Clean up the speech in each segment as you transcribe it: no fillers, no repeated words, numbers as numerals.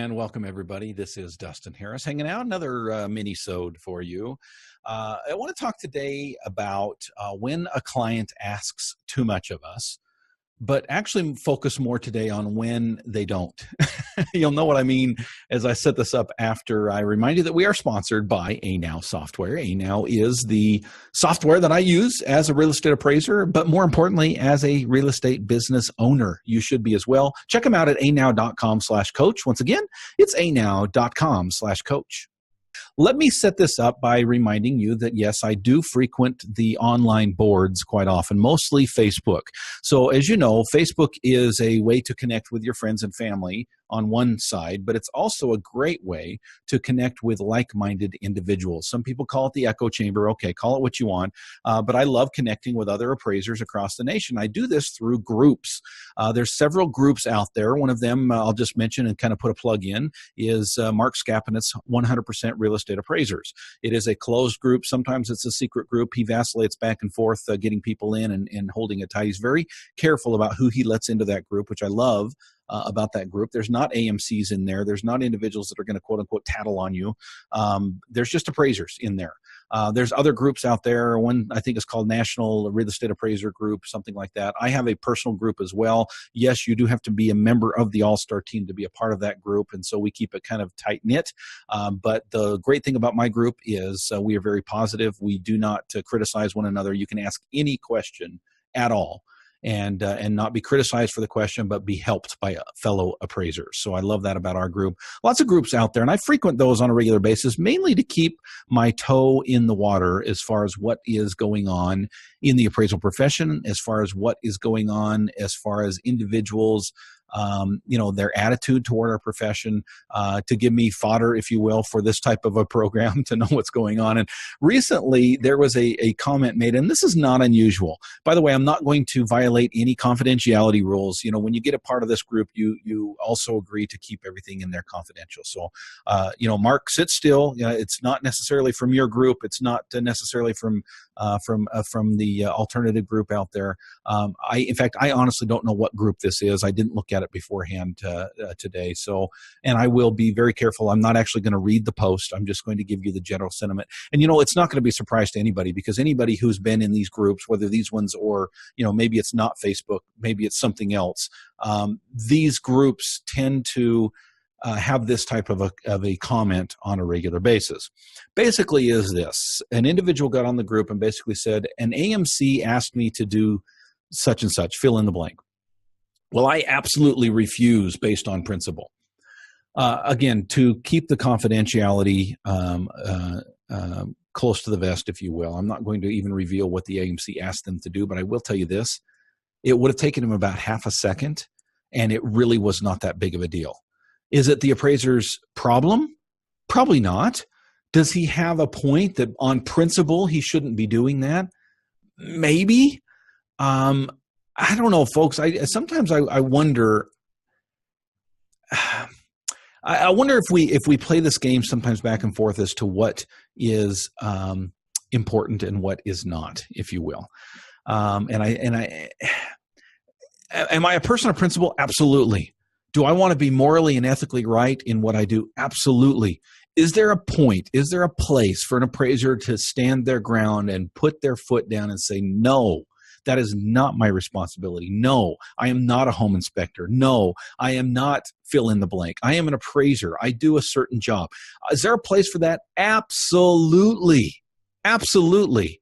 And welcome, everybody. This is Dustin Harris hanging out, another mini-sode for you. I want to talk today about when a client asks too much of us, but actually focus more today on when they don't. You'll know what I mean as I set this up after I remind you that we are sponsored by ANow software. ANow is the software that I use as a real estate appraiser, but more importantly, as a real estate business owner. You should be as well. Check them out at anow.com/coach. Once again, it's anow.com/coach. Let me set this up by reminding you that, yes, I do frequent the online boards quite often, mostly Facebook. So as you know, Facebook is a way to connect with your friends and family on one side, but it's also a great way to connect with like-minded individuals. Some people call it the echo chamber. Okay, call it what you want, but I love connecting with other appraisers across the nation. I do this through groups. There's several groups out there. One of them I'll just mention and kind of put a plug in is Mark Scapinet's 100% Real Estate Appraisers. It is a closed group. Sometimes it's a secret group. He vacillates back and forth, getting people in and holding it tight. He's very careful about who he lets into that group, which I love about that group. There's not AMCs in there. There's not individuals that are going to quote unquote tattle on you. There's just appraisers in there. There's other groups out there. One I think is called National Real Estate Appraiser Group, something like that. I have a personal group as well. Yes, you do have to be a member of the All-Star team to be a part of that group, and so we keep it kind of tight-knit. But the great thing about my group is we are very positive. We do not criticize one another. You can ask any question at all and not be criticized for the question, but be helped by fellow appraisers. So I love that about our group. Lots of groups out there, and I frequent those on a regular basis, mainly to keep my toe in the water as far as what is going on in the appraisal profession, as far as what is going on, as far as individuals, their attitude toward our profession, to give me fodder, if you will, for this type of a program to know what's going on. And recently there was a comment made, and this is not unusual. By the way, I'm not going to violate any confidentiality rules. When you get a part of this group, you also agree to keep everything in there confidential. So, Mark, sit still. It's not necessarily from your group. It's not necessarily from the alternative group out there. In fact, I honestly don't know what group this is. I didn't look at it beforehand today. So, and I will be very careful. I'm not actually going to read the post. I'm just going to give you the general sentiment. And, it's not going to be a surprise to anybody, because anybody who's been in these groups, whether these ones or, maybe it's not Facebook, maybe it's something else. These groups tend to have this type of a comment on a regular basis. Basically is this: an individual got on the group and basically said, an AMC asked me to do such and such, fill in the blank. Well, I absolutely refuse based on principle. Again, to keep the confidentiality close to the vest, if you will. I'm not going to even reveal what the AMC asked them to do, but I will tell you this. It would have taken him about half a second, and it really was not that big of a deal. Is it the appraiser's problem? Probably not. Does he have a point that on principle he shouldn't be doing that? Maybe. I don't know, folks. Sometimes I wonder. I wonder if we play this game sometimes back and forth as to what is important and what is not, if you will. Am I a person of principle? Absolutely. Do I want to be morally and ethically right in what I do? Absolutely. Is there a point? Is there a place for an appraiser to stand their ground and put their foot down and say, no, that is not my responsibility. No, I am not a home inspector. No, I am not fill in the blank. I am an appraiser. I do a certain job. Is there a place for that? Absolutely. Absolutely.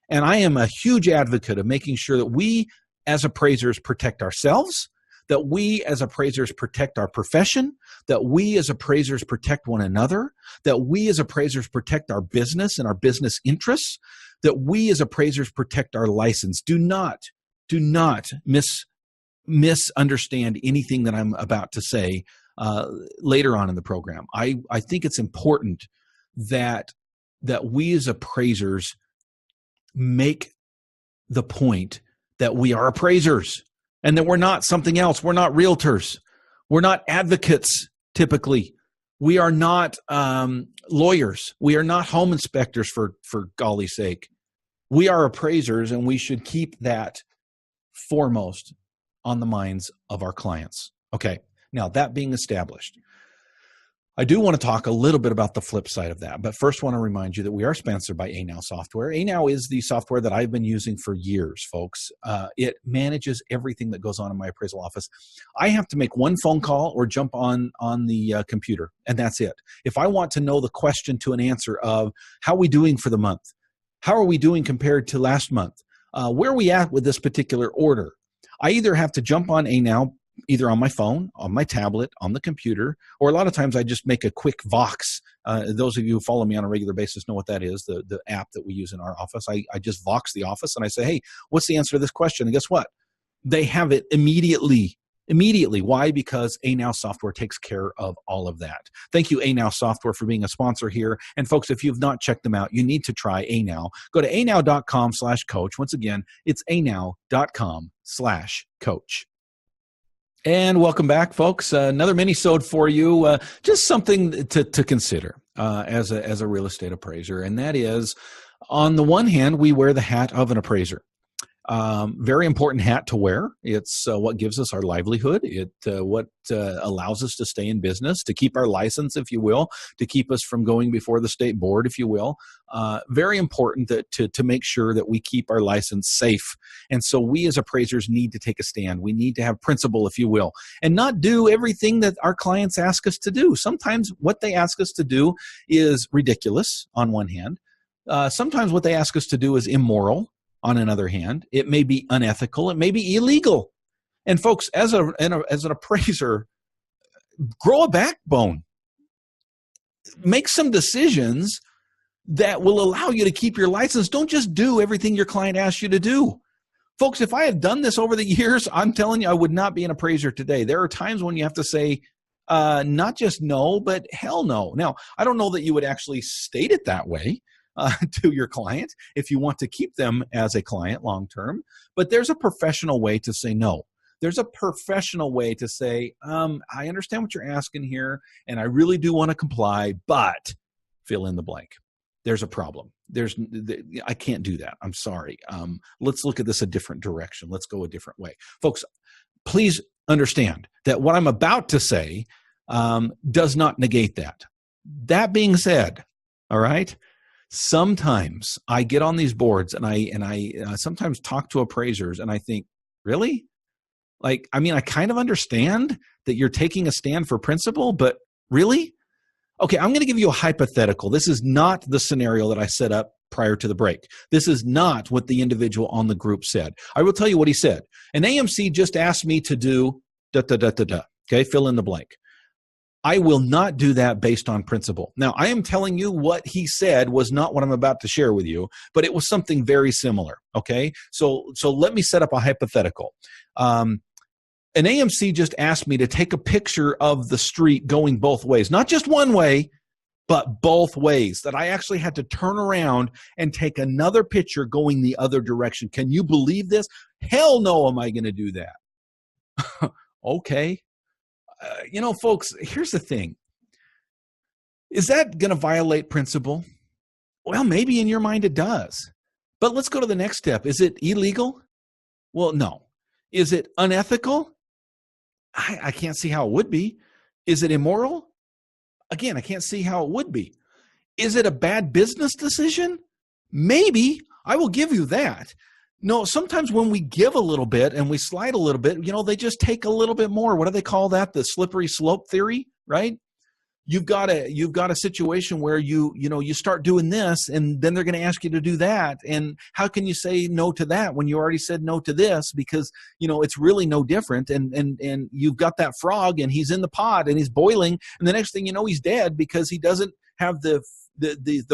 And I am a huge advocate of making sure that we as appraisers protect ourselves, that we as appraisers protect our profession, that we as appraisers protect one another, that we as appraisers protect our business and our business interests, that we as appraisers protect our license. Do not misunderstand anything that I'm about to say later on in the program. I think it's important that we as appraisers make the point that we are appraisers and that we're not something else. We're not realtors. We're not advocates typically. We are not lawyers. We are not home inspectors for golly's sake. We are appraisers, and we should keep that foremost on the minds of our clients. Okay, now that being established, I do want to talk a little bit about the flip side of that, but first want to remind you that we are sponsored by ANow software. ANow is the software that I've been using for years, folks. It manages everything that goes on in my appraisal office. I have to make one phone call or jump on the computer, and that's it. If I want to know the question to an answer of how are we doing for the month? How are we doing compared to last month? Where are we at with this particular order? I either have to jump on ANow, either on my phone, on my tablet, on the computer, or a lot of times I just make a quick Vox. Those of you who follow me on a regular basis know what that is, the app that we use in our office. I just Vox the office and I say, hey, what's the answer to this question? And guess what? They have it immediately. Why? Because ANow software takes care of all of that. Thank you, ANow software, for being a sponsor here. And folks, if you've not checked them out, you need to try ANow. Go to anow.com/coach. Once again, it's anow.com/coach. And welcome back, folks. Another mini-sode for you. Just something to consider as a real estate appraiser, and that is, on the one hand, we wear the hat of an appraiser. Very important hat to wear. It's what gives us our livelihood. What allows us to stay in business, to keep our license, if you will, to keep us from going before the state board, if you will. Very important to make sure that we keep our license safe. And so we as appraisers need to take a stand. We need to have principle, if you will, and not do everything that our clients ask us to do. Sometimes what they ask us to do is ridiculous on one hand. Sometimes what they ask us to do is immoral. On another hand, it may be unethical, it may be illegal. And folks, as an appraiser, grow a backbone. Make some decisions that will allow you to keep your license. Don't just do everything your client asks you to do. Folks, if I had done this over the years, I'm telling you, I would not be an appraiser today. There are times when you have to say, not just no, but hell no. Now, I don't know that you would actually state it that way to your client if you want to keep them as a client long term, but there's a professional way to say no. There's a professional way to say, I understand what you're asking here, and I really do want to comply, but fill in the blank. There's a problem. I can't do that. I'm sorry. Let's look at this a different direction. Let's go a different way. Folks, please understand that what I'm about to say does not negate that. That being said, all right, sometimes I get on these boards and I sometimes talk to appraisers and I think, really? I kind of understand that you're taking a stand for principle, but really? Okay, I'm going to give you a hypothetical. This is not the scenario that I set up prior to the break. This is not what the individual on the group said. I will tell you what he said. An AMC just asked me to do da-da-da-da-da. Okay, fill in the blank. I will not do that based on principle. Now, I am telling you what he said was not what I'm about to share with you, but it was something very similar, okay? So let me set up a hypothetical. An AMC just asked me to take a picture of the street going both ways, not just one way, but both ways, that I actually had to turn around and take another picture going the other direction. Can you believe this? Hell no, am I going to do that? Okay. Folks, here's the thing. Is that going to violate principle? Well, maybe in your mind it does. But let's go to the next step. Is it illegal? Well, no. Is it unethical? I can't see how it would be. Is it immoral? Again, I can't see how it would be. Is it a bad business decision? Maybe. I will give you that. No, sometimes when we give a little bit and we slide a little bit, they just take a little bit more. What do they call that? The slippery slope theory, right? You've got a situation where you start doing this and then they're going to ask you to do that. And how can you say no to that when you already said no to this? Because, it's really no different. And you've got that frog and he's in the pot and he's boiling. And the next thing you know, he's dead because he doesn't have the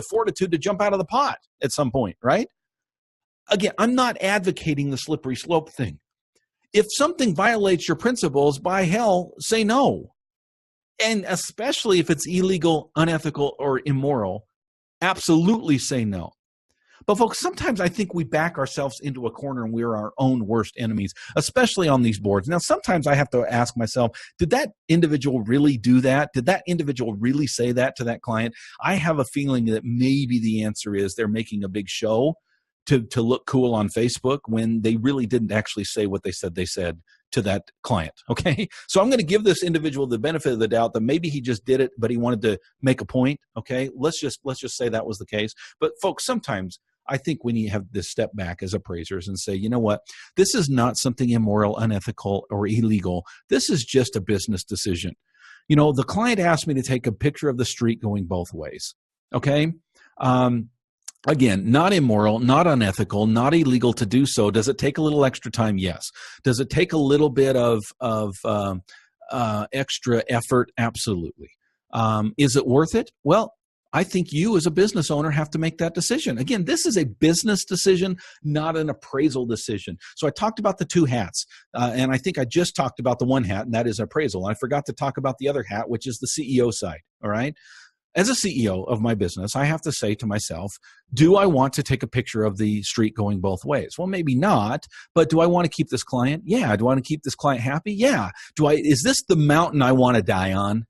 fortitude to jump out of the pot at some point, right? Again, I'm not advocating the slippery slope thing. If something violates your principles, by hell, say no. And especially if it's illegal, unethical, or immoral, absolutely say no. But folks, sometimes I think we back ourselves into a corner and we're our own worst enemies, especially on these boards. Now, sometimes I have to ask myself, did that individual really do that? Did that individual really say that to that client? I have a feeling that maybe the answer is they're making a big show to look cool on Facebook when they really didn't actually say what they said to that client. Okay. So I'm going to give this individual the benefit of the doubt that maybe he just did it, but he wanted to make a point. Okay. Let's just say that was the case. But folks, sometimes I think we need to have this step back as appraisers and say, you know what, this is not something immoral, unethical, or illegal. This is just a business decision. You know, the client asked me to take a picture of the street going both ways. Okay. Again, not immoral, not unethical, not illegal to do so. Does it take a little extra time? Yes. Does it take a little bit of extra effort? Absolutely. Is it worth it? Well, I think you as a business owner have to make that decision. Again, this is a business decision, not an appraisal decision. So I talked about the two hats, and I think I just talked about the one hat, and that is appraisal. I forgot to talk about the other hat, which is the CEO side, all right? As a CEO of my business, I have to say to myself, do I want to take a picture of the street going both ways? Well, maybe not, but do I want to keep this client? Yeah. Do I want to keep this client happy? Yeah. Is this the mountain I want to die on?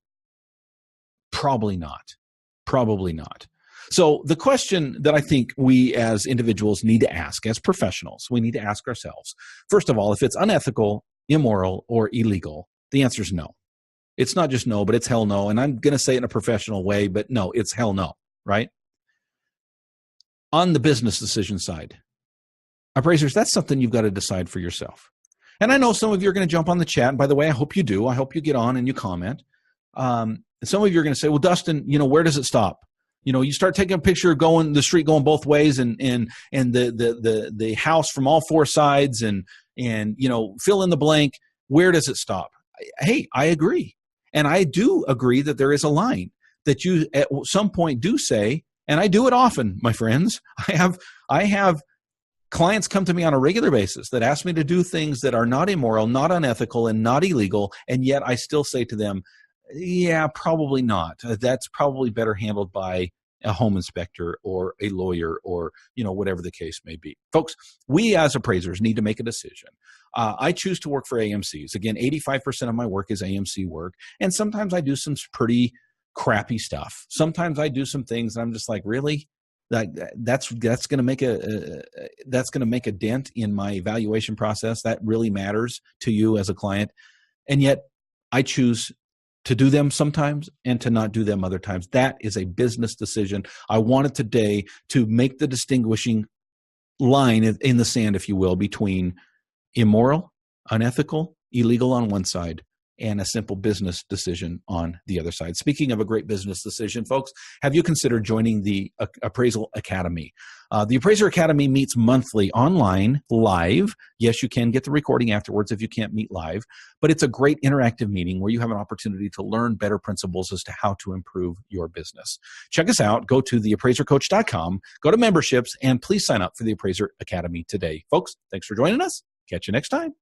Probably not. Probably not. So the question that I think we as individuals need to ask, as professionals, we need to ask ourselves, first of all, if it's unethical, immoral, or illegal, the answer is no. It's not just no, but it's hell no. And I'm going to say it in a professional way, but no, it's hell no, right? On the business decision side, appraisers, that's something you've got to decide for yourself. And I know some of you are going to jump on the chat. And by the way, I hope you do. I hope you get on and you comment. Some of you are going to say, well, Dustin, you know, where does it stop? You know, you start taking a picture of the street going both ways and the house from all four sides and, you know, fill in the blank. Where does it stop? Hey, I agree. And I do agree that there is a line that you at some point do say, and I do it often, my friends. I have clients come to me on a regular basis that ask me to do things that are not immoral, not unethical, and not illegal. And yet I still say to them, yeah, probably not. That's probably better handled by a home inspector or a lawyer or, you know, whatever the case may be. Folks, we as appraisers need to make a decision. I choose to work for AMCs. Again, 85% of my work is AMC work. And sometimes I do some pretty crappy stuff. Sometimes I do some things and I'm just like, really? That's going to make a dent in my evaluation process. That really matters to you as a client. And yet I choose to do them sometimes and to not do them other times. That is a business decision. I wanted today to make the distinguishing line in the sand, if you will, between immoral, unethical, illegal on one side, and a simple business decision on the other side. Speaking of a great business decision, folks, have you considered joining the Appraisal Academy? The Appraiser Academy meets monthly online, live. Yes, you can get the recording afterwards if you can't meet live, but it's a great interactive meeting where you have an opportunity to learn better principles as to how to improve your business. Check us out. Go to theappraisercoach.com, go to memberships, and please sign up for the Appraiser Academy today. Folks, thanks for joining us. Catch you next time.